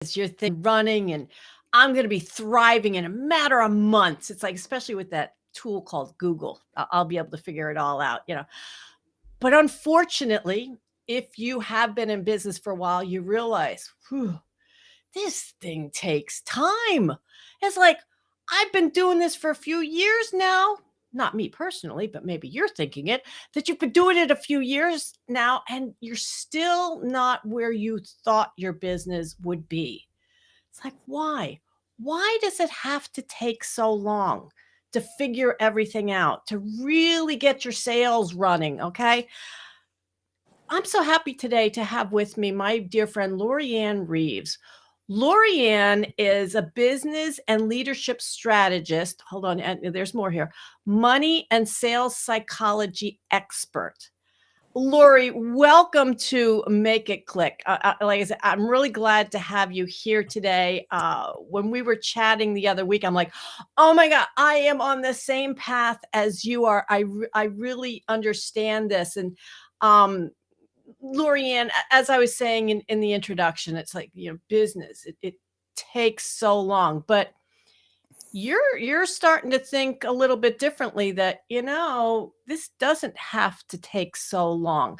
your thing running and I'm going to be thriving in a matter of months. It's like, especially with that tool called Google, I'll be able to figure it all out. But unfortunately, if you have been in business for a while, you realize, whew, this thing takes time. It's like, I've been doing this for a few years now. Not me personally, but maybe you're thinking it, that you've been doing it a few years now and you're still not where you thought your business would be. It's like, why? Why does it have to take so long to figure everything out, to really get your sales running? Okay. I'm so happy today to have with me my dear friend, LoriAnne Reeves. LoriAnne is a business and leadership strategist. Hold on, and there's more here. Money and sales psychology expert. Lori, welcome to Make It Click. Like I said, I'm really glad to have you here today. When we were chatting the other week, I'm like, oh my God, I am on the same path as you are. I really understand this. And LoriAnne, as I was saying in the introduction, it's like, business, it takes so long, but you're starting to think a little bit differently that, this doesn't have to take so long.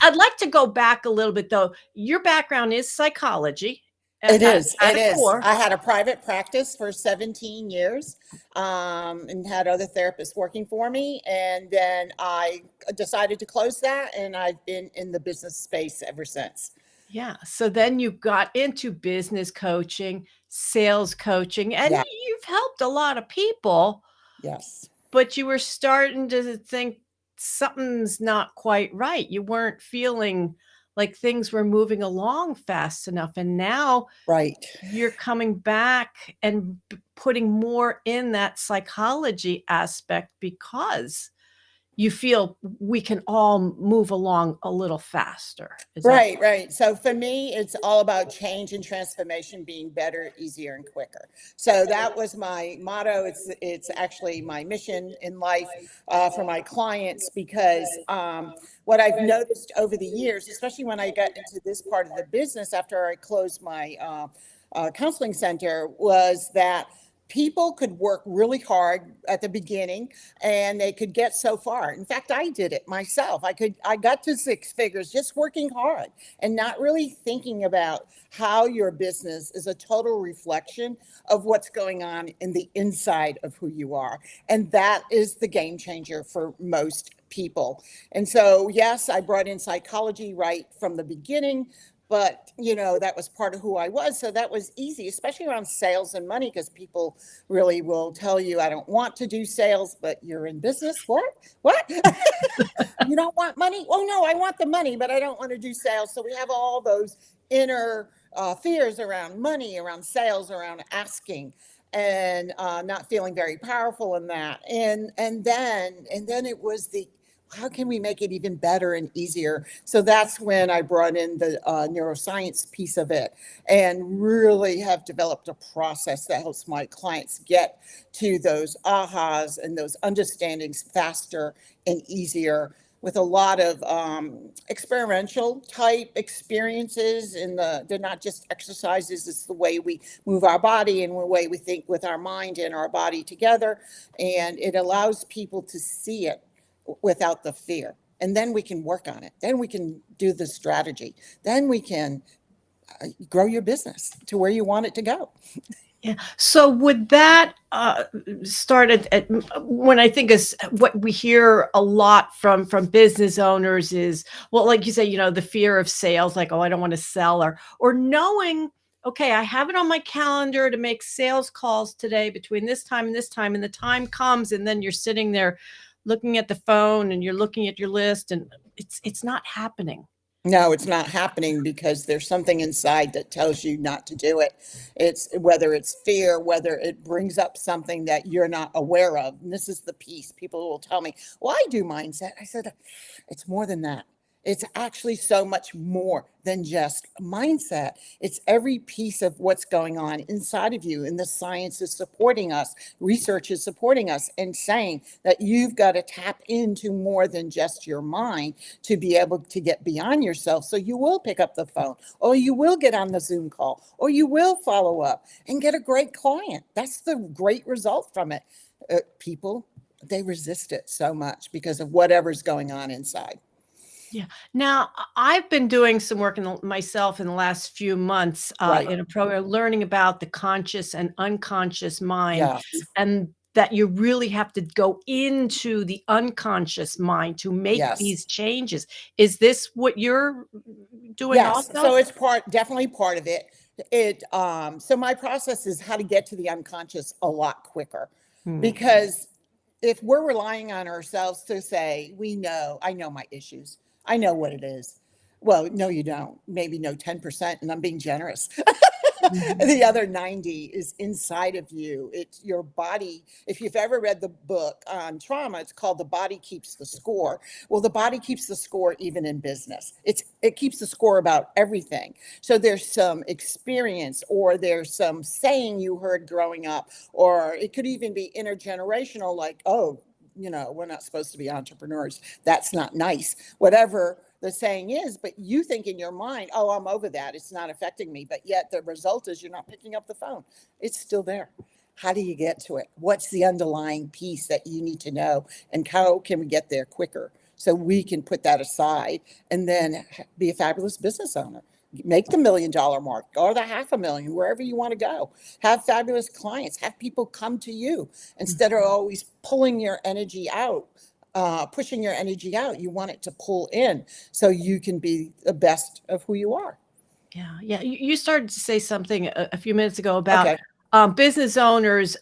I'd like to go back a little bit though. Your background is psychology It is. at It a is. core. I had a private practice for 17 years and had other therapists working for me. And then I decided to close that, and I've been in the business space ever since. Yeah. So then you got into business coaching, sales coaching, and Yeah. you've helped a lot of people. Yes. But you were starting to think something's not quite right. You weren't feeling like things were moving along fast enough. And now Right. you're coming back and putting more in that psychology aspect because you feel we can all move along a little faster. Is that Right, right. So for me, it's all about change and transformation being better, easier, and quicker. So that was my motto. It's actually my mission in life for my clients, because what I've noticed over the years, especially when I got into this part of the business after I closed my counseling center, was that people could work really hard at the beginning and they could get so far. In fact, I did it myself. I got to six figures just working hard and not really thinking about how your business is a total reflection of what's going on in the inside of who you are. And that is the game changer for most people. And so, yes, I brought in psychology right from the beginning, but that was part of who I was. So that was easy, especially around sales and money, because people really will tell you, I don't want to do sales, but you're in business. What? You don't want money? Oh no, I want the money, but I don't want to do sales. So we have all those inner fears around money, around sales, around asking, and not feeling very powerful in that. And then it was the, how can we make it even better and easier? So that's when I brought in the neuroscience piece of it, and really have developed a process that helps my clients get to those ahas and those understandings faster and easier, with a lot of experiential type experiences. They're not just exercises, it's the way we move our body and the way we think with our mind and our body together. And it allows people to see it without the fear. And then we can work on it. Then we can do the strategy. Then we can grow your business to where you want it to go. Yeah. So would that started at when I think is what we hear a lot from business owners is, well, like you say, the fear of sales, like, oh, I don't want to sell, or knowing, okay, I have it on my calendar to make sales calls today between this time and this time, and the time comes, and then you're sitting there looking at the phone and you're looking at your list, and it's not happening. No, it's not happening because there's something inside that tells you not to do it. It's whether it's fear, whether it brings up something that you're not aware of. And this is the piece. People will tell me, well, I do mindset. I said, it's more than that. It's actually so much more than just mindset. It's every piece of what's going on inside of you. And the science is supporting us, research is supporting us, and saying that you've got to tap into more than just your mind to be able to get beyond yourself. So you will pick up the phone, or you will get on the Zoom call, or you will follow up and get a great client. That's the great result from it. People, they resist it so much because of whatever's going on inside. Yeah. Now, I've been doing some work myself in the last few months Right. in a program learning about the conscious and unconscious mind, Yes. and that you really have to go into the unconscious mind to make Yes. these changes. Is this what you're doing Yes. also? So it's definitely part of it. So my process is how to get to the unconscious a lot quicker, Hmm. because if we're relying on ourselves to say, I know my issues, I know what it is. Well, no, you don't. Maybe know 10%, and I'm being generous. Mhm. The other 90 is inside of you. It's your body. If you've ever read the book on trauma, it's called The Body Keeps the Score. Well, the body keeps the score even in business. It keeps the score about everything. So there's some experience, or there's some saying you heard growing up, or it could even be intergenerational, like, oh, we're not supposed to be entrepreneurs. That's not nice. Whatever the saying is, but you think in your mind, oh, I'm over that. It's not affecting me. But yet the result is you're not picking up the phone. It's still there. How do you get to it? What's the underlying piece that you need to know? And how can we get there quicker so we can put that aside and then be a fabulous business owner? Make the $1 million mark or the 500,000, wherever you want to go. Have fabulous clients. Have people come to you instead of always pulling your energy out, pushing your energy out. You want it to pull in so you can be the best of who you are. Yeah, yeah. You started to say something a few minutes ago about Okay. business owners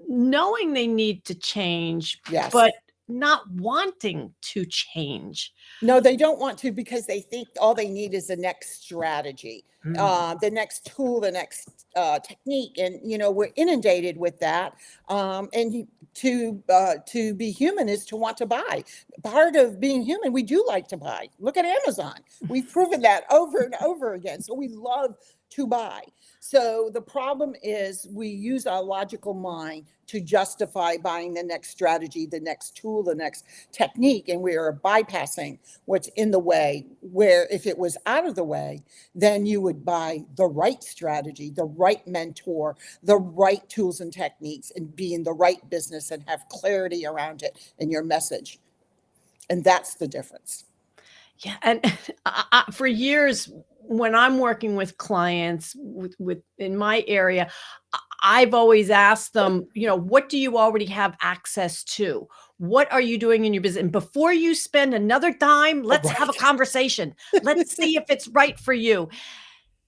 knowing they need to change, Yes. but not wanting to change. No, they don't want to, because they think all they need is the next strategy, Mm. the next tool, the next technique, and we're inundated with that. To be human is to want to buy. Part of being human, we do like to buy. Look at Amazon. We've proven that over and over again. So we love to buy. So the problem is we use our logical mind to justify buying the next strategy, the next tool, the next technique, and we are bypassing what's in the way. Where if it was out of the way, then you would buy the right strategy, the right mentor, the right tools and techniques, and be in the right business and have clarity around it in your message. And that's the difference. Yeah, and for years, when I'm working with clients with in my area, I've always asked them, what do you already have access to? What are you doing in your business? And before you spend another dime, let's have a Right. conversation. Let's see if it's right for you.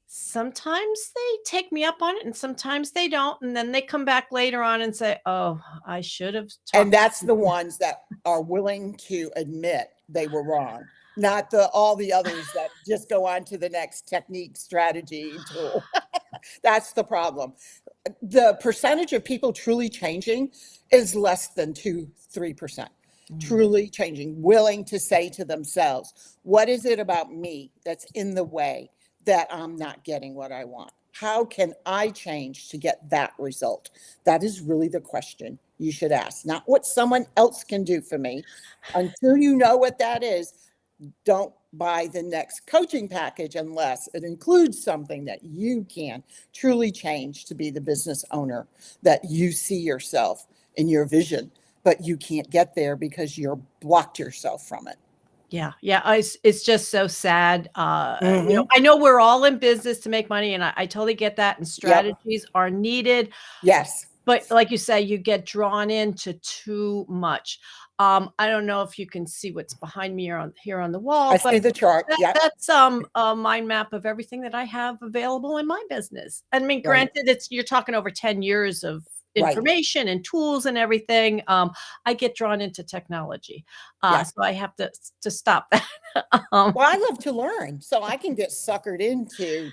Sometimes they take me up on it, and sometimes they don't. And then they come back later on and say, "Oh, I should have And talked to that's you." the ones that are willing to admit they were wrong, not the all the others that just go on to the next technique, strategy, tool. That's the problem. The percentage of people truly changing is less than 2-3%. Mhm. Truly changing, willing to say to themselves, what is it about me that's in the way that I'm not getting what I want? How can I change to get that result? That is really the question you should ask, not what someone else can do for me. Until you know what that is, don't buy the next coaching package unless it includes something that you can truly change to be the business owner that you see yourself in your vision, but you can't get there because you're blocked yourself from it. Yeah, yeah, it's just so sad, Mm-hmm. I know we're all in business to make money, and I totally get that, and Yep. strategies are needed, Yes. but like you say, you get drawn into too much. I don't know if you can see what's behind me here on the I wall, but see the chart. Yep. that's, a mind map of everything that I have available in my business. I mean, Right. granted, you're talking over 10 years of Right. information and tools and everything. I get drawn into technology, Yeah. so I have to stop that. Um, Well, I love to learn, so I can get suckered into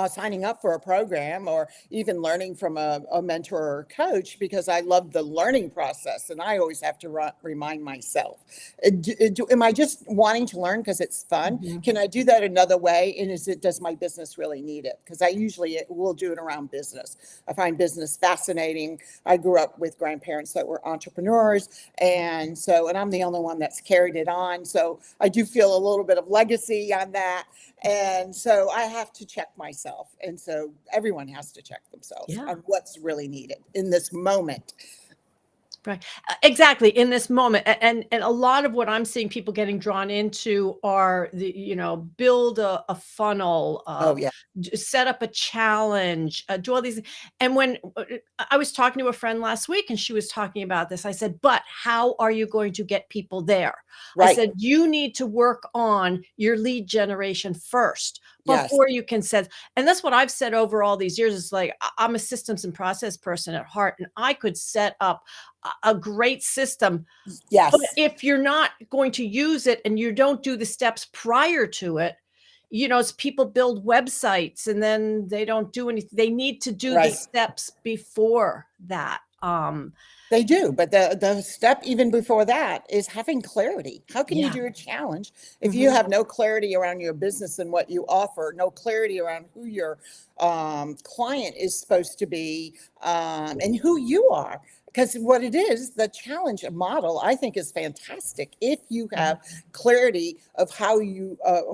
signing up for a program or even learning from a mentor or coach, because I love the learning process. And I always have to remind myself, am I just wanting to learn because it's fun? Mhm. Can I do that another way? And does my business really need it? Because I usually will do it around business. I find business fascinating. I grew up with grandparents that were entrepreneurs. And I'm the only one that's carried it on. So I do feel a little bit of legacy on that. And so I have to check myself. And so everyone has to check themselves Yeah. on what's really needed in this moment. Right. Exactly. In this moment. And a lot of what I'm seeing people getting drawn into are build a funnel, Oh, yeah. set up a challenge, do all these. And when I was talking to a friend last week and she was talking about this, I said, but how are you going to get people there? I Right. said, you need to work on your lead generation first Yes. before you can set. And that's what I've said over all these years. It's like, I'm a systems and process person at heart, and I could set up a great system. But Yes. if you're not going to use it and you don't do the steps prior to it, it's people build websites and then they don't do anything. They need to do the Right. steps before that. They do, but the step even before that is having clarity. How can you Yeah. do a challenge if you Mhm. have no clarity around your business and what you offer, no clarity around who your client is supposed to be, and who you are? Because what it is, the challenge model, I think, is fantastic if you have Mhm. clarity of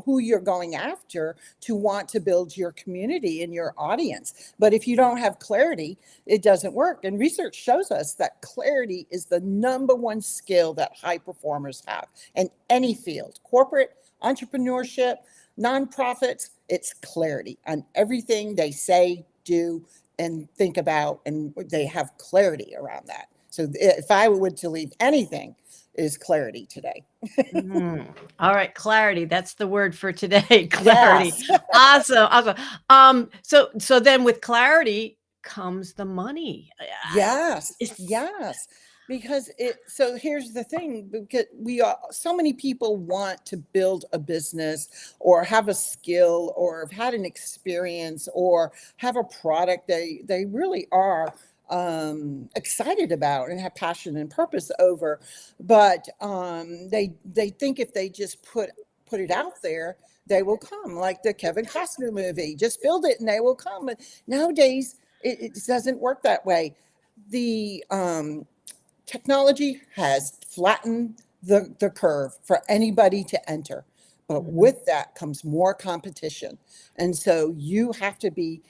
who you're going after to want to build your community and your audience. But if you don't have clarity, it doesn't work. And research shows us that clarity is the number one skill that high performers have in any field, corporate, entrepreneurship, nonprofits. It's clarity on everything they say, do, and think about, and they have clarity around that. So if I would to leave anything, is clarity today. All right, clarity. That's the word for today. Clarity. Yes. Awesome. Awesome. So then with clarity comes the money. Yes, It's yes. Because so here's the thing, because so many people want to build a business or have a skill or have had an experience or have a product they really are excited about and have passion and purpose over. But they think if they just put it out there, they will come, like the Kevin Costner movie, just build it and they will come. And nowadays, it doesn't work that way. The technology has flattened the curve for anybody to enter. But Mhm. with that comes more competition. And so you have to be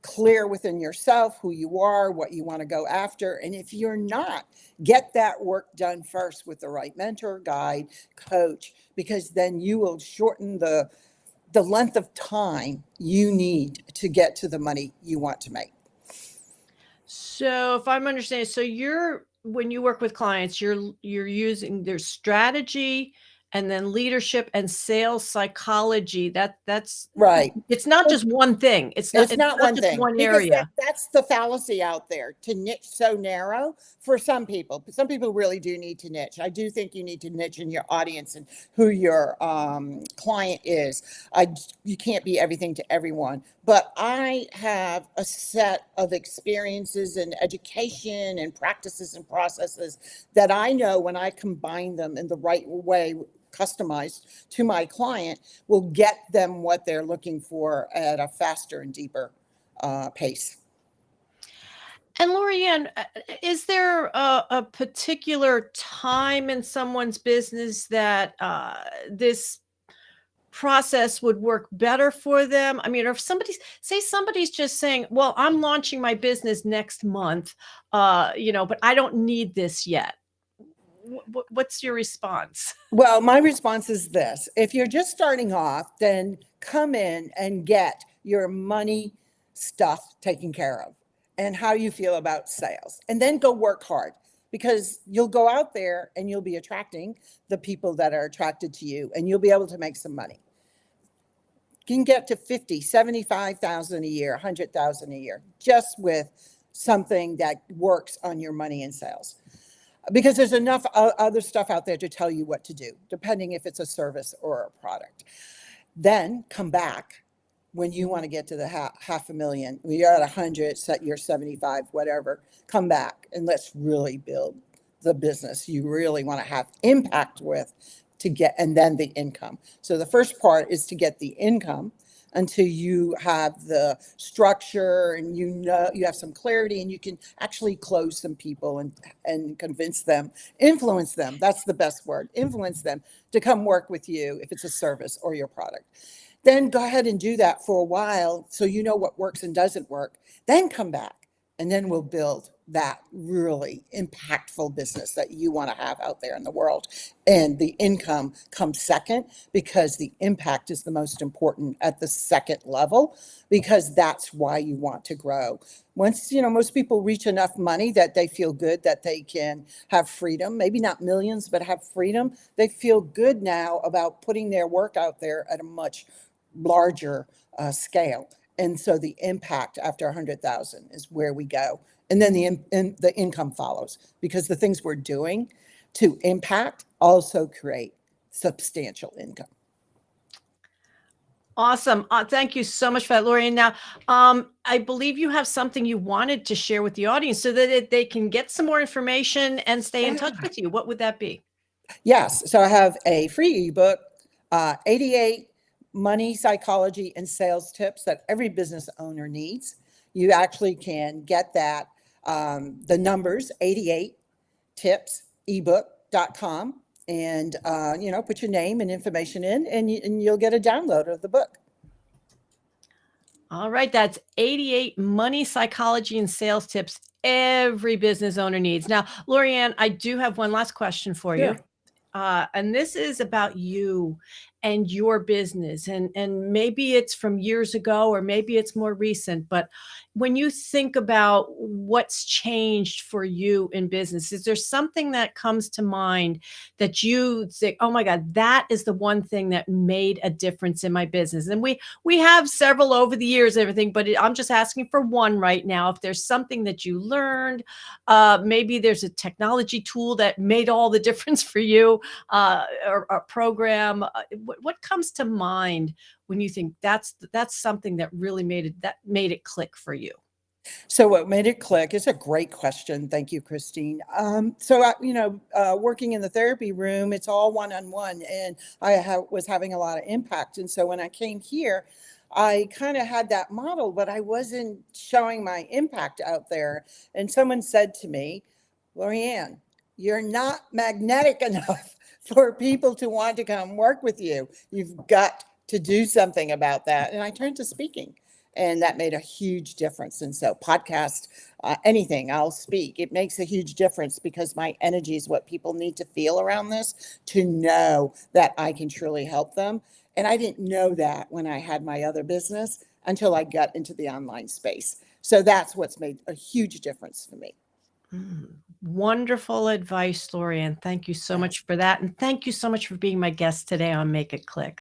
clear within yourself who you are, what you want to go after. And if you're not, get that work done first with the right mentor, guide, coach, because then you will shorten the length of time you need to get to the money you want to make. So if I'm understanding, so you're when you work with clients, you're using their strategy and then leadership and sales psychology. That's Right. it's not just one thing. It's not It's it's not not one just thing, one because area. that's the fallacy out there, to niche so narrow for some people. Some people really do need to niche. I do think you need to niche in your audience and who your client is. You can't be everything to everyone, but I have a set of experiences and education and practices and processes that I know when I combine them in the right way, customized to my client, will get them what they're looking for at a faster and deeper pace. And Lorianne, is there a particular time in someone's business that this process would work better for them? I mean, or if somebody's just saying, "Well, I'm launching my business next month, but I don't need this yet." What's your response? Well, my response is this: if you're just starting off, then come in and get your money stuff taken care of and how you feel about sales, and then go work hard, because you'll go out there and you'll be attracting the people that are attracted to you, and you'll be able to make some money. You can get to 50, 75,000 a year, 100,000 a year, just with something that works on your money and sales, because there's enough other stuff out there to tell you what to do, depending if it's a service or a product. Then come back when you want to get to the half a million, when you're at 100, set you're 75, whatever, come back and let's really build the business you really want to have impact with to get, and then the income. So the first part is to get the income until you have the structure and you know you have some clarity and you can actually close some people and convince them, influence them. That's the best word, influence them to come work with you if it's a service or your product. Then go ahead and do that for a while so you know what works and doesn't work. Then come back and then we'll build that really impactful business that you want to have out there in the world. And the income comes second because the impact is the most important at the second level, because that's why you want to grow. Once, most people reach enough money that they feel good that they can have freedom, maybe not millions, but have freedom. They feel good now about putting their work out there at a much larger scale. And so the impact after 100,000 is where we go. And then the income follows, because the things we're doing to impact also create substantial income. Awesome. Thank you so much for that, LoriAnne. Now, I believe you have something you wanted to share with the audience so that they can get some more information and stay in touch with you. What would that be? Yes. So I have a free ebook, 88 money, psychology, and sales tips that every business owner needs. You actually can get that, the numbers, 88 tips, ebook.com, and, put your name and information in, and you'll get a download of the book. All right. That's 88 money, psychology, and sales tips every business owner needs. Now, LoriAnne, I do have one last question for you. And this is about you and your business. And maybe it's from years ago, or maybe it's more recent. But when you think about what's changed for you in business, is there something that comes to mind that you think, oh my God, that is the one thing that made a difference in my business? And we have several over the years, everything, but I'm just asking for one right now. If there's something that you learned, maybe there's a technology tool that made all the difference for you, or a program. What comes to mind when you think that's something that really made it click for you? So what made it click is a great question. Thank you, Christine. Working in the therapy room, it's all one-on-one, and was having a lot of impact. And so when I came here, I kind of had that model, but I wasn't showing my impact out there. And someone said to me, LoriAnne, you're not magnetic enough for people to want to come work with you. You've got to do something about that. And I turned to speaking. And that made a huge difference. And so podcast, anything, I'll speak. It makes a huge difference because my energy is what people need to feel around this, to know that I can truly help them. And I didn't know that when I had my other business until I got into the online space. So that's what's made a huge difference for me. Wonderful advice, LoriAnne. Thank you so much for that. And thank you so much for being my guest today on Make It Click.